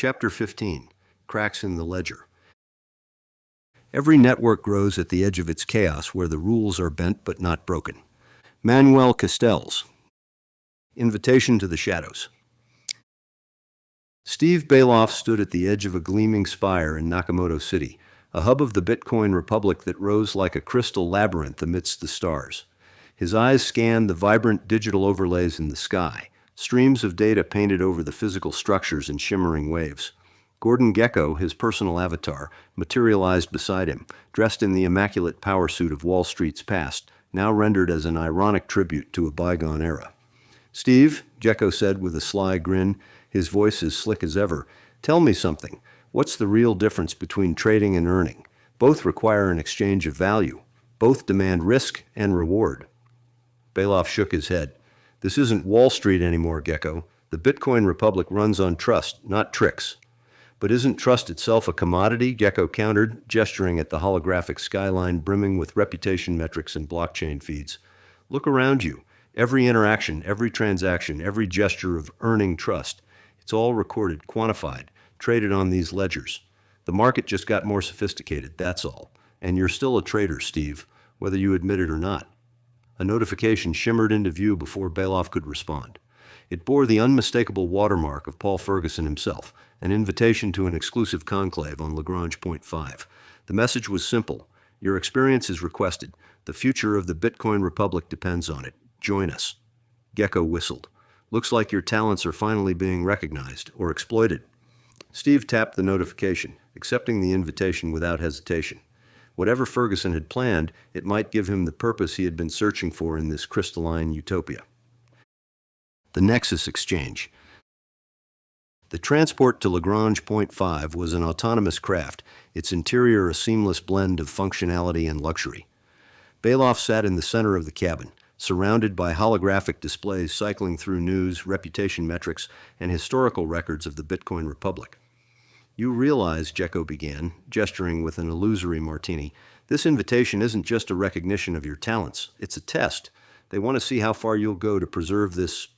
Chapter 15. Cracks in the Ledger. Every network grows at the edge of its chaos where the rules are bent but not broken. Manuel Castells. Invitation to the Shadows. Steve Baloff stood at the edge of a gleaming spire in Nakamoto City, a hub of the Bitcoin Republic that rose like a crystal labyrinth amidst the stars. His eyes scanned the vibrant digital overlays in the sky, streams of data painted over the physical structures in shimmering waves. Gordon Gekko, his personal avatar, materialized beside him, dressed in the immaculate power suit of Wall Street's past, now rendered as an ironic tribute to a bygone era. "Steve," Gekko said with a sly grin, his voice as slick as ever, "tell me something. What's the real difference between trading and earning? Both require an exchange of value. Both demand risk and reward." Baloff shook his head. "This isn't Wall Street anymore, Gekko. The Bitcoin Republic runs on trust, not tricks." "But isn't trust itself a commodity?" Gekko countered, gesturing at the holographic skyline brimming with reputation metrics and blockchain feeds. "Look around you. Every interaction, every transaction, every gesture of earning trust. It's all recorded, quantified, traded on these ledgers. The market just got more sophisticated, that's all. And you're still a trader, Steve, whether you admit it or not." A notification shimmered into view before Baloff could respond. It bore the unmistakable watermark of Paul Ferguson himself, an invitation to an exclusive conclave on Lagrange Point 5. The message was simple. "Your experience is requested. The future of the Bitcoin Republic depends on it. Join us." Gekko whistled. "Looks like your talents are finally being recognized, or exploited." Steve tapped the notification, accepting the invitation without hesitation. Whatever Ferguson had planned, it might give him the purpose he had been searching for in this crystalline utopia. The Nexus Exchange. The transport to Lagrange Point 5 was an autonomous craft, its interior a seamless blend of functionality and luxury. Baloff sat in the center of the cabin, surrounded by holographic displays cycling through news, reputation metrics, and historical records of the Bitcoin Republic. "You realize," Gekko began, gesturing with an illusory martini, "this invitation isn't just a recognition of your talents. It's a test. They want to see how far you'll go to preserve this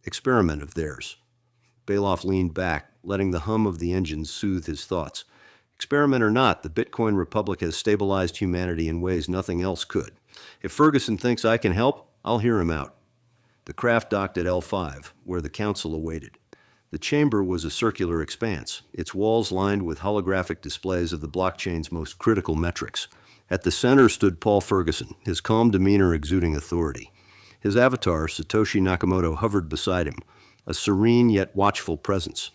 experiment of theirs." Baloff leaned back, letting the hum of the engines soothe his thoughts. "Experiment or not, the Bitcoin Republic has stabilized humanity in ways nothing else could. If Ferguson thinks I can help, I'll hear him out." The craft docked at L5, where the council awaited. The chamber was a circular expanse, its walls lined with holographic displays of the blockchain's most critical metrics. At the center stood Paul Ferguson, his calm demeanor exuding authority. His avatar, Satoshi Nakamoto, hovered beside him, a serene yet watchful presence.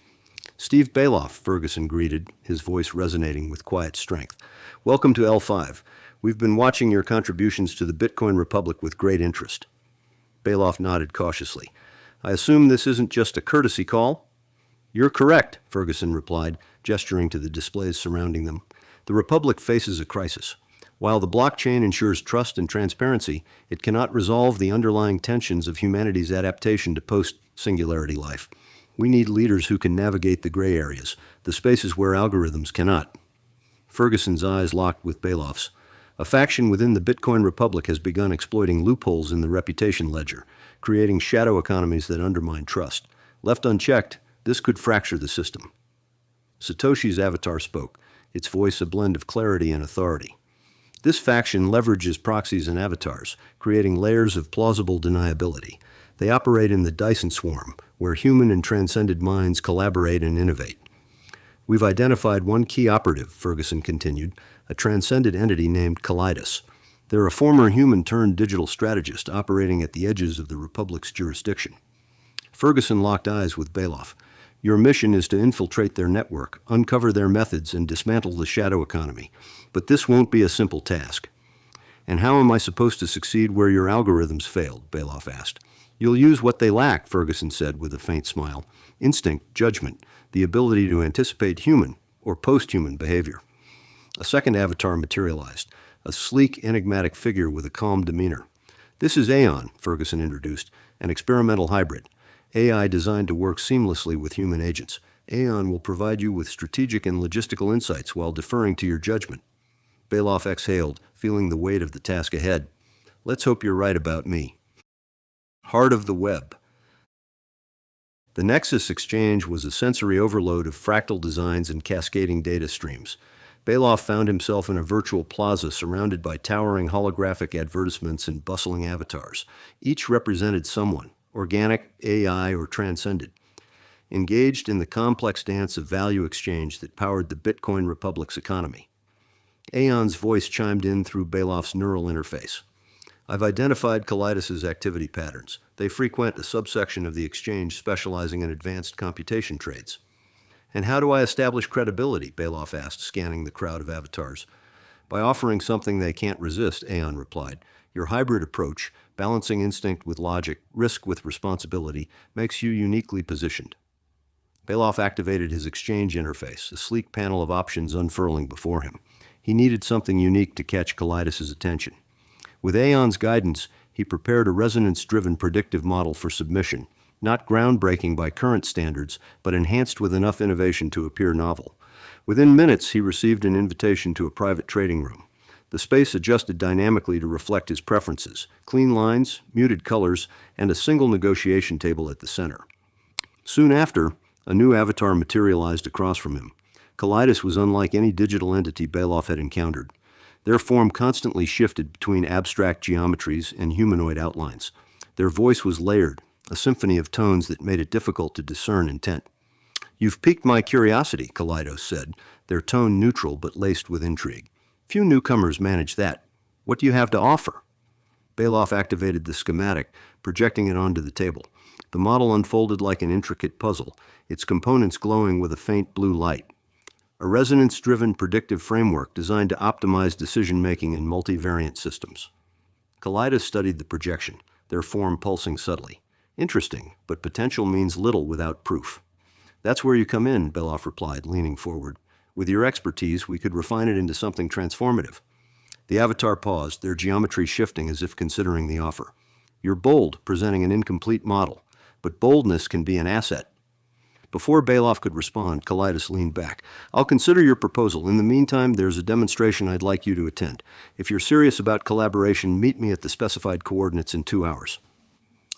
"Steve Baloff," Ferguson greeted, his voice resonating with quiet strength. "Welcome to L5. We've been watching your contributions to the Bitcoin Republic with great interest." Baloff nodded cautiously. "I assume this isn't just a courtesy call?" "You're correct," Ferguson replied, gesturing to the displays surrounding them. "The Republic faces a crisis. While the blockchain ensures trust and transparency, it cannot resolve the underlying tensions of humanity's adaptation to post-singularity life. We need leaders who can navigate the gray areas, the spaces where algorithms cannot." Ferguson's eyes locked with Baloff's. "A faction within the Bitcoin Republic has begun exploiting loopholes in the reputation ledger, creating shadow economies that undermine trust. Left unchecked, this could fracture the system." Satoshi's avatar spoke, its voice a blend of clarity and authority. "This faction leverages proxies and avatars, creating layers of plausible deniability. They operate in the Dyson swarm, where human and transcended minds collaborate and innovate. We've identified one key operative," Ferguson continued, "a transcended entity named Kaleidos. They're a former human-turned-digital strategist operating at the edges of the Republic's jurisdiction." Ferguson locked eyes with Baloff. "Your mission is to infiltrate their network, uncover their methods, and dismantle the shadow economy. But this won't be a simple task." "And how am I supposed to succeed where your algorithms failed?" Baloff asked. "You'll use what they lack," Ferguson said with a faint smile. "Instinct, judgment, the ability to anticipate human or post-human behavior." A second avatar materialized, a sleek, enigmatic figure with a calm demeanor. "This is Aeon," Ferguson introduced, "an experimental hybrid. AI designed to work seamlessly with human agents. Aeon will provide you with strategic and logistical insights while deferring to your judgment." Baloff exhaled, feeling the weight of the task ahead. "Let's hope you're right about me." Heart of the Web. The Nexus exchange was a sensory overload of fractal designs and cascading data streams. Baloff found himself in a virtual plaza surrounded by towering holographic advertisements and bustling avatars. Each represented someone, organic, AI, or transcended, engaged in the complex dance of value exchange that powered the Bitcoin Republic's economy. Aeon's voice chimed in through Baloff's neural interface. I've identified Kaleidos' activity patterns. They frequent a subsection of the exchange specializing in advanced computation trades. And how do I establish credibility? Baloff asked, scanning the crowd of avatars. By offering something they can't resist, Aeon replied. Your hybrid approach, balancing instinct with logic, risk with responsibility, makes you uniquely positioned. Baloff activated his exchange interface, a sleek panel of options unfurling before him. He needed something unique to catch Kaleidos' attention. With Aeon's guidance, he prepared a resonance-driven predictive model for submission, not groundbreaking by current standards, but enhanced with enough innovation to appear novel. Within minutes, he received an invitation to a private trading room. The space adjusted dynamically to reflect his preferences: clean lines, muted colors, and a single negotiation table at the center. Soon after, a new avatar materialized across from him. Kaleidos was unlike any digital entity Baloff had encountered. Their form constantly shifted between abstract geometries and humanoid outlines. Their voice was layered, a symphony of tones that made it difficult to discern intent. You've piqued my curiosity, Kaleidos said, their tone neutral but laced with intrigue. Few newcomers manage that. What do you have to offer? Baloff activated the schematic, projecting it onto the table. The model unfolded like an intricate puzzle, its components glowing with a faint blue light. A resonance-driven predictive framework designed to optimize decision-making in multivariate systems. Kaleidos studied the projection, their form pulsing subtly. Interesting, but potential means little without proof. That's where you come in, Baloff replied, leaning forward. With your expertise, we could refine it into something transformative. The avatar paused, their geometry shifting as if considering the offer. You're bold, presenting an incomplete model, but boldness can be an asset. Before Baloff could respond, Kaleidos leaned back. I'll consider your proposal. In the meantime, there's a demonstration I'd like you to attend. If you're serious about collaboration, meet me at the specified coordinates in 2 hours.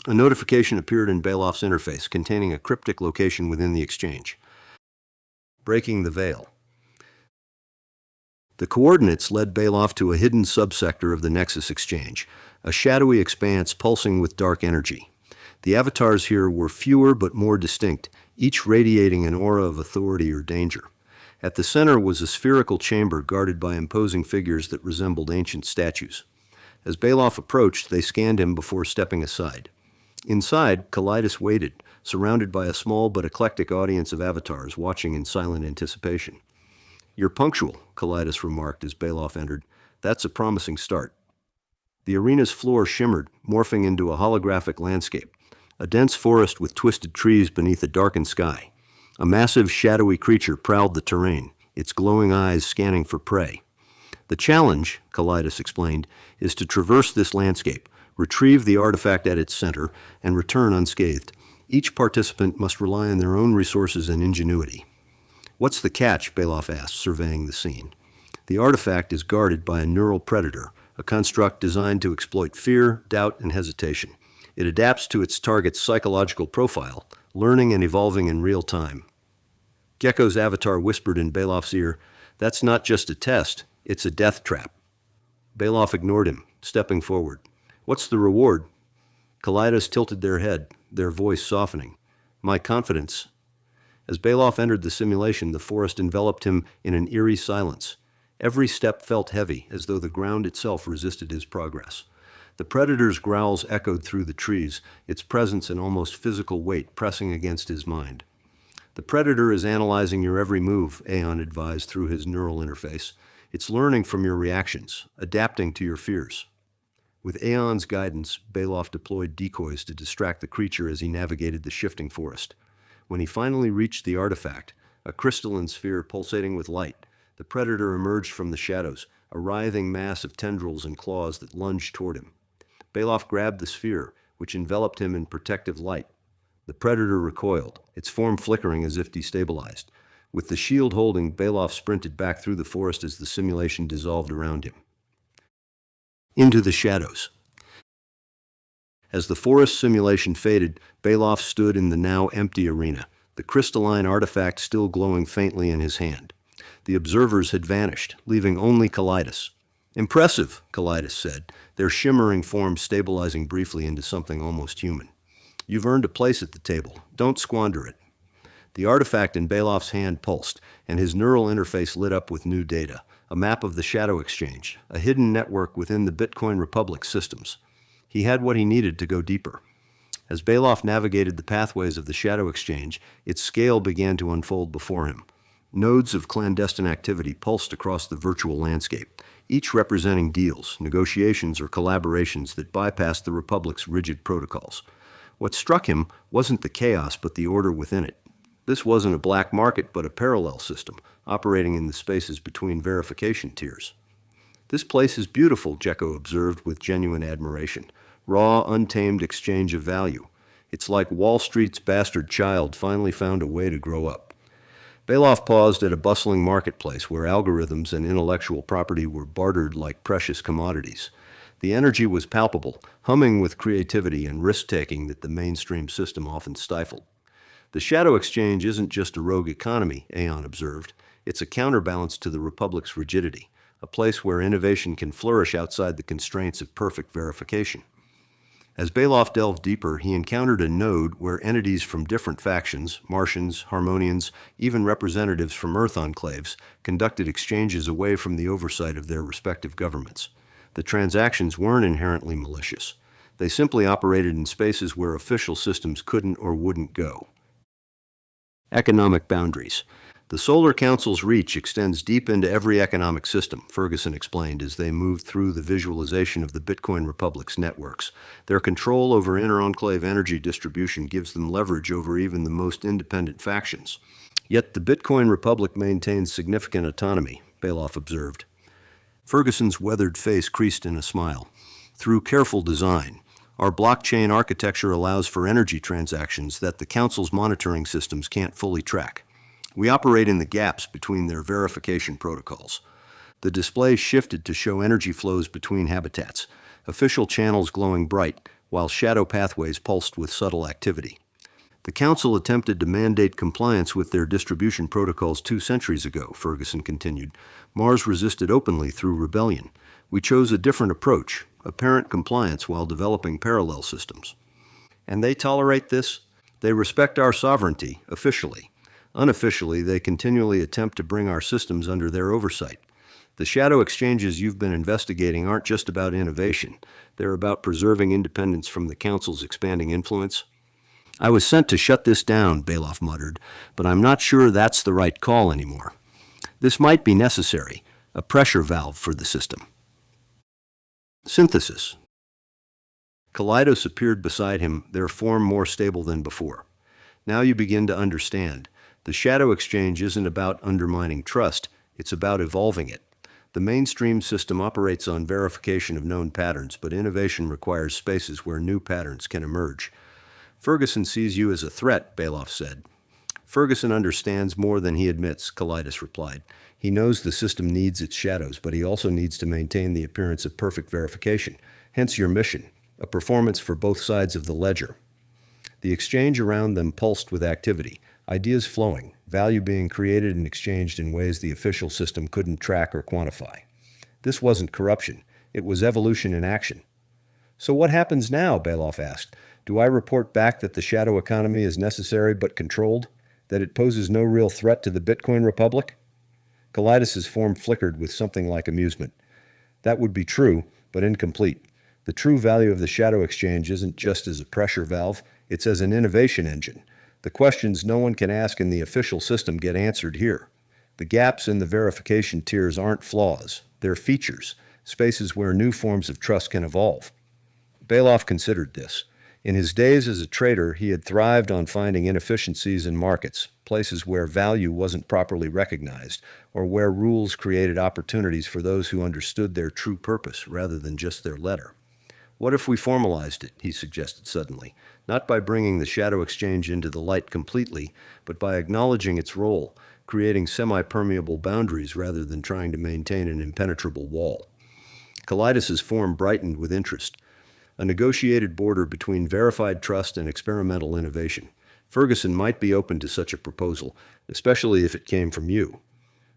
A notification appeared in Baloff's interface, containing a cryptic location within the exchange. Breaking the veil. The coordinates led Baloff to a hidden subsector of the Nexus exchange, a shadowy expanse pulsing with dark energy. The avatars here were fewer but more distinct, each radiating an aura of authority or danger. At the center was a spherical chamber guarded by imposing figures that resembled ancient statues. As Baloff approached, they scanned him before stepping aside. Inside, Kaleidos waited, surrounded by a small but eclectic audience of avatars watching in silent anticipation. You're punctual, Kaleidos remarked as Baloff entered. That's a promising start. The arena's floor shimmered, morphing into a holographic landscape. A dense forest with twisted trees beneath a darkened sky. A massive, shadowy creature prowled the terrain, its glowing eyes scanning for prey. The challenge, Kaleidos explained, is to traverse this landscape, retrieve the artifact at its center, and return unscathed. Each participant must rely on their own resources and ingenuity. What's the catch? Baloff asked, surveying the scene. The artifact is guarded by a neural predator, a construct designed to exploit fear, doubt, and hesitation. It adapts to its target's psychological profile, learning and evolving in real time. Gecko's avatar whispered in Baloff's ear, "That's not just a test, it's a death trap." Baloff ignored him, stepping forward. "What's the reward?" Kaleidos tilted their head, their voice softening. "My confidence." As Baloff entered the simulation, the forest enveloped him in an eerie silence. Every step felt heavy, as though the ground itself resisted his progress. The predator's growls echoed through the trees, its presence an almost physical weight pressing against his mind. The predator is analyzing your every move, Aeon advised through his neural interface. It's learning from your reactions, adapting to your fears. With Aeon's guidance, Baloff deployed decoys to distract the creature as he navigated the shifting forest. When he finally reached the artifact, a crystalline sphere pulsating with light, the predator emerged from the shadows, a writhing mass of tendrils and claws that lunged toward him. Baloff grabbed the sphere, which enveloped him in protective light. The predator recoiled, its form flickering as if destabilized. With the shield holding, Baloff sprinted back through the forest as the simulation dissolved around him. Into the shadows. As the forest simulation faded, Baloff stood in the now empty arena, the crystalline artifact still glowing faintly in his hand. The observers had vanished, leaving only Kaleidos. "Impressive," Kaleidos said, their shimmering forms stabilizing briefly into something almost human. "You've earned a place at the table. Don't squander it." The artifact in Baloff's hand pulsed, and his neural interface lit up with new data, a map of the Shadow Exchange, a hidden network within the Bitcoin Republic systems. He had what he needed to go deeper. As Baloff navigated the pathways of the Shadow Exchange, its scale began to unfold before him. Nodes of clandestine activity pulsed across the virtual landscape, each representing deals, negotiations, or collaborations that bypassed the Republic's rigid protocols. What struck him wasn't the chaos, but the order within it. This wasn't a black market, but a parallel system, operating in the spaces between verification tiers. "This place is beautiful," Jekko observed with genuine admiration. "Raw, untamed exchange of value. It's like Wall Street's bastard child finally found a way to grow up." Baloff paused at a bustling marketplace where algorithms and intellectual property were bartered like precious commodities. The energy was palpable, humming with creativity and risk-taking that the mainstream system often stifled. "The Shadow Exchange isn't just a rogue economy," Aeon observed. "It's a counterbalance to the Republic's rigidity, a place where innovation can flourish outside the constraints of perfect verification." As Baloff delved deeper, he encountered a node where entities from different factions, Martians, Harmonians, even representatives from Earth enclaves, conducted exchanges away from the oversight of their respective governments. The transactions weren't inherently malicious. They simply operated in spaces where official systems couldn't or wouldn't go. Economic boundaries. "The Solar Council's reach extends deep into every economic system," Ferguson explained as they moved through the visualization of the Bitcoin Republic's networks. "Their control over inter-enclave energy distribution gives them leverage over even the most independent factions. Yet the Bitcoin Republic maintains significant autonomy," Baloff observed. Ferguson's weathered face creased in a smile. "Through careful design, our blockchain architecture allows for energy transactions that the Council's monitoring systems can't fully track. We operate in the gaps between their verification protocols." The display shifted to show energy flows between habitats, official channels glowing bright, while shadow pathways pulsed with subtle activity. "The Council attempted to mandate compliance with their distribution protocols 2 centuries ago," Ferguson continued. "Mars resisted openly through rebellion. We chose a different approach, apparent compliance while developing parallel systems. And they tolerate this? They respect our sovereignty, officially. Unofficially, they continually attempt to bring our systems under their oversight. The shadow exchanges you've been investigating aren't just about innovation. They're about preserving independence from the Council's expanding influence." "I was sent to shut this down," Baloff muttered, "but I'm not sure that's the right call anymore. This might be necessary, a pressure valve for the system." Synthesis. Kaleidos appeared beside him, their form more stable than before. "Now you begin to understand. The shadow exchange isn't about undermining trust, it's about evolving it. The mainstream system operates on verification of known patterns, but innovation requires spaces where new patterns can emerge." "Ferguson sees you as a threat," Baloff said. "Ferguson understands more than he admits," Kaleidos replied. "He knows the system needs its shadows, but he also needs to maintain the appearance of perfect verification. Hence your mission, a performance for both sides of the ledger." The exchange around them pulsed with activity, ideas flowing, value being created and exchanged in ways the official system couldn't track or quantify. This wasn't corruption, it was evolution in action. "So what happens now?" Baloff asked. "Do I report back that the shadow economy is necessary but controlled? That it poses no real threat to the Bitcoin Republic?" Kaleidos's form flickered with something like amusement. "That would be true, but incomplete. The true value of the shadow exchange isn't just as a pressure valve, it's as an innovation engine. The questions no one can ask in the official system get answered here. The gaps in the verification tiers aren't flaws, they're features, spaces where new forms of trust can evolve." Baloff considered this. In his days as a trader, he had thrived on finding inefficiencies in markets, places where value wasn't properly recognized, or where rules created opportunities for those who understood their true purpose rather than just their letter. "What if we formalized it?" he suggested suddenly, not by bringing the shadow exchange into the light completely, but by acknowledging its role, creating semi-permeable boundaries rather than trying to maintain an impenetrable wall. Kaleidos's form brightened with interest. a negotiated border between verified trust and experimental innovation. Ferguson might be open to such a proposal, especially if it came from you,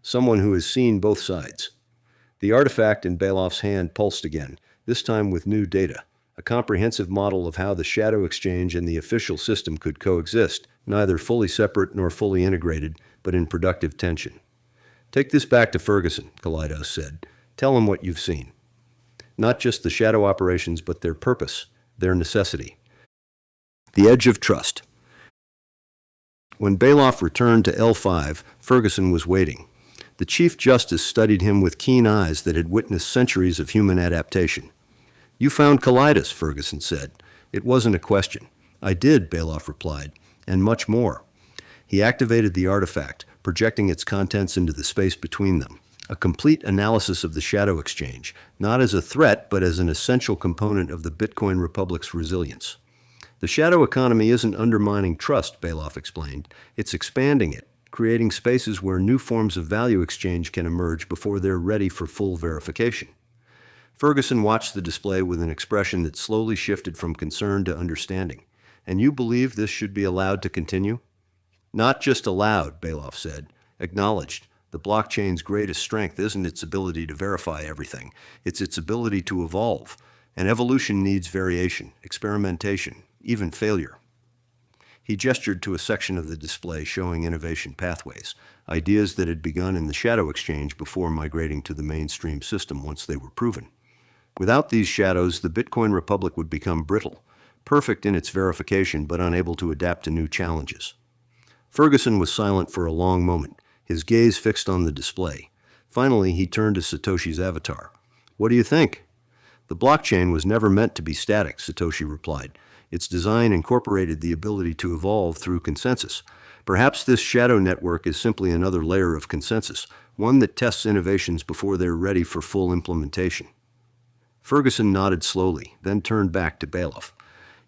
someone who has seen both sides. The artifact in Baloff's hand pulsed again, this time with new data, a comprehensive model of how the shadow exchange and the official system could coexist, neither fully separate nor fully integrated, but in productive tension. Take this back to Ferguson, Kaleidos said. Tell him what you've seen. Not just the shadow operations, but their purpose, their necessity. The edge of trust. When Baloff returned to L5, Ferguson was waiting. The Chief Justice studied him with keen eyes that had witnessed centuries of human adaptation. "You found Kaleidos," Ferguson said. "It wasn't a question." "I did," Baloff replied, "and much more." He activated the artifact, projecting its contents into the space between them. A complete analysis of the shadow exchange, not as a threat, but as an essential component of the Bitcoin Republic's resilience. The shadow economy isn't undermining trust, Baloff explained. It's expanding it, creating spaces where new forms of value exchange can emerge before they're ready for full verification. Ferguson watched the display with an expression that slowly shifted from concern to understanding. "And you believe this should be allowed to continue?" "Not just allowed," Baloff said, "acknowledged. The blockchain's greatest strength isn't its ability to verify everything. It's its ability to evolve. And evolution needs variation, experimentation, even failure." He gestured to a section of the display showing innovation pathways, ideas that had begun in the shadow exchange before migrating to the mainstream system once they were proven. Without these shadows, the Bitcoin Republic would become brittle, perfect in its verification but unable to adapt to new challenges. Ferguson was silent for a long moment, his gaze fixed on the display. Finally, he turned to Satoshi's avatar. "What do you think?" "The blockchain was never meant to be static," Satoshi replied. "Its design incorporated the ability to evolve through consensus. Perhaps this shadow network is simply another layer of consensus, one that tests innovations before they're ready for full implementation." Ferguson nodded slowly, then turned back to Baloff.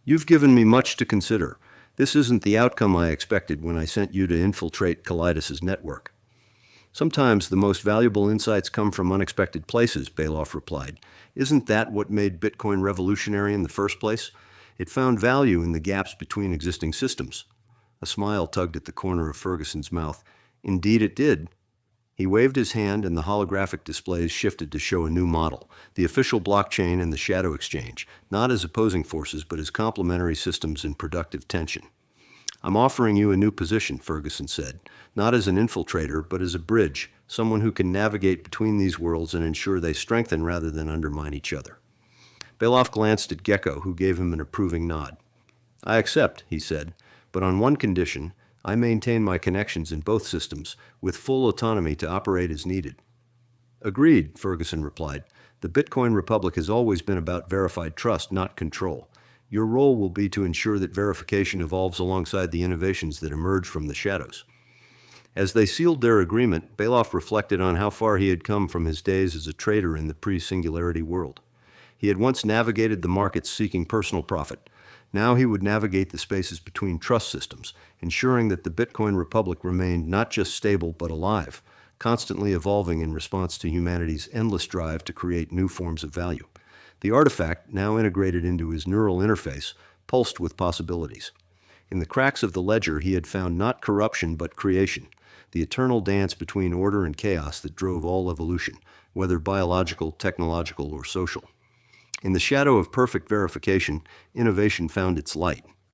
"You've given me much to consider. This isn't the outcome I expected when I sent you to infiltrate Kaleidos' network." "Sometimes the most valuable insights come from unexpected places," Baloff replied. "Isn't that what made Bitcoin revolutionary in the first place? It found value in the gaps between existing systems." A smile tugged at the corner of Ferguson's mouth. "Indeed it did." He waved his hand and the holographic displays shifted to show a new model, the official blockchain and the shadow exchange, not as opposing forces but as complementary systems in productive tension. "I'm offering you a new position," Ferguson said, "not as an infiltrator but as a bridge, someone who can navigate between these worlds and ensure they strengthen rather than undermine each other." Baloff glanced at Gecko, who gave him an approving nod. "I accept," he said, "but on one condition. I maintain my connections in both systems, with full autonomy to operate as needed." "Agreed," Ferguson replied. "The Bitcoin Republic has always been about verified trust, not control. Your role will be to ensure that verification evolves alongside the innovations that emerge from the shadows." As they sealed their agreement, Baloff reflected on how far he had come from his days as a trader in the pre-singularity world. He had once navigated the markets seeking personal profit. Now he would navigate the spaces between trust systems, ensuring that the Bitcoin Republic remained not just stable but alive, constantly evolving in response to humanity's endless drive to create new forms of value. The artifact, now integrated into his neural interface, pulsed with possibilities. In the cracks of the ledger he had found not corruption but creation, the eternal dance between order and chaos that drove all evolution, whether biological, technological, or social. In the shadow of perfect verification, innovation found its light.